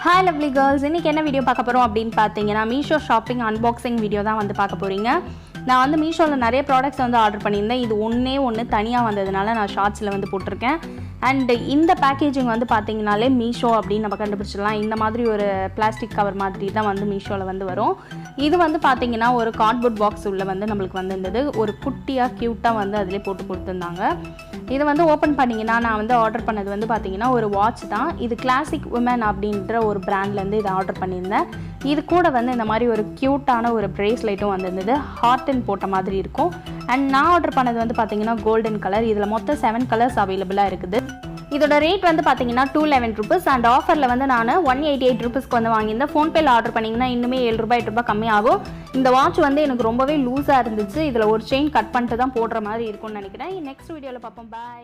Hi lovely girls, இன்னைக்கு என்ன video பார்க்க போறோம் அப்படினு பாத்தீங்கன்னா Meesho ஷாப்பிங் அன்பாக்சிங் வீடியோ தான் வந்து பார்க்க போறீங்க. நான் வந்து Meeshoல நிறைய ப்ராடக்ட்ஸ் வந்து ஆர்டர் பண்ணியிருந்தேன். இது ஒண்ணே தனியா வந்ததனால நான் ஷார்ட்ஸ்ல வந்து போட்டுருக்கேன். அண்ட் இந்த பேக்கேஜிங் வந்து பாத்தீங்கனாலே Meesho அப்படினு நம்ம கண்டுபிடிச்சிடலாம். இந்த மாதிரி ஒரு பிளாஸ்டிக் கவர் மாதிரி தான் வந்து Meeshoல வந்து வரும். இது வந்து பாத்தீங்கன்னா ஒரு கார்ட்போர்ட் பாக்ஸ் உள்ள வந்து நமக்கு வந்திருந்தது. ஒரு குட்டியா கியூட்டா வந்து அதிலே போட்டு கொடுத்திருந்தாங்க. இது வந்து ஓபன் பண்ணீங்கன்னா நான் வந்து ஆர்டர் பண்ணது வந்து பாத்தீங்கன்னா ஒரு வாட்ச் தான். இது கிளாசிக் உமன் அப்படின்ற ஒரு பிராண்ட்ல இருந்து இத ஆர்டர் பண்ணியிருந்தேன். இது கூட வந்து இந்த மாதிரி ஒரு கியூட்டான ஒரு பிரேஸ்லெட்டும் வந்திருந்தது. ஹார்ட் அண்ட் போட்ட மாதிரி இருக்கும். அண்ட் நான் ஆர்டர் பண்ணது வந்து பாத்தீங்கன்னா கோல்டன் கலர். இதுல மொத்தம் 7 கலர்ஸ் அவைலபிளா இருக்குது. இதோட ரேட் வந்து பாத்தீங்கன்னா 211 rupees அண்ட் ஆஃபர்ல வந்து நான் 188 rupeesக்கு வந்து வாங்கியிருந்தேன். ஃபோன்பேல ஆர்டர் பண்ணீங்கன்னா இன்னுமே 7 ரூபாய் 8 ரூபாய் கம்மி ஆகும். இந்த வாட்ச் வந்து எனக்கு ரொம்பவே லூஸா இருந்துச்சு. இதுல ஒரு செயின் கட் பண்ணிட்டு தான் போடுற மாதிரி இருக்கும்னு நினைக்கிறேன். நெக்ஸ்ட் வீடியோல பார்ப்போம். பை.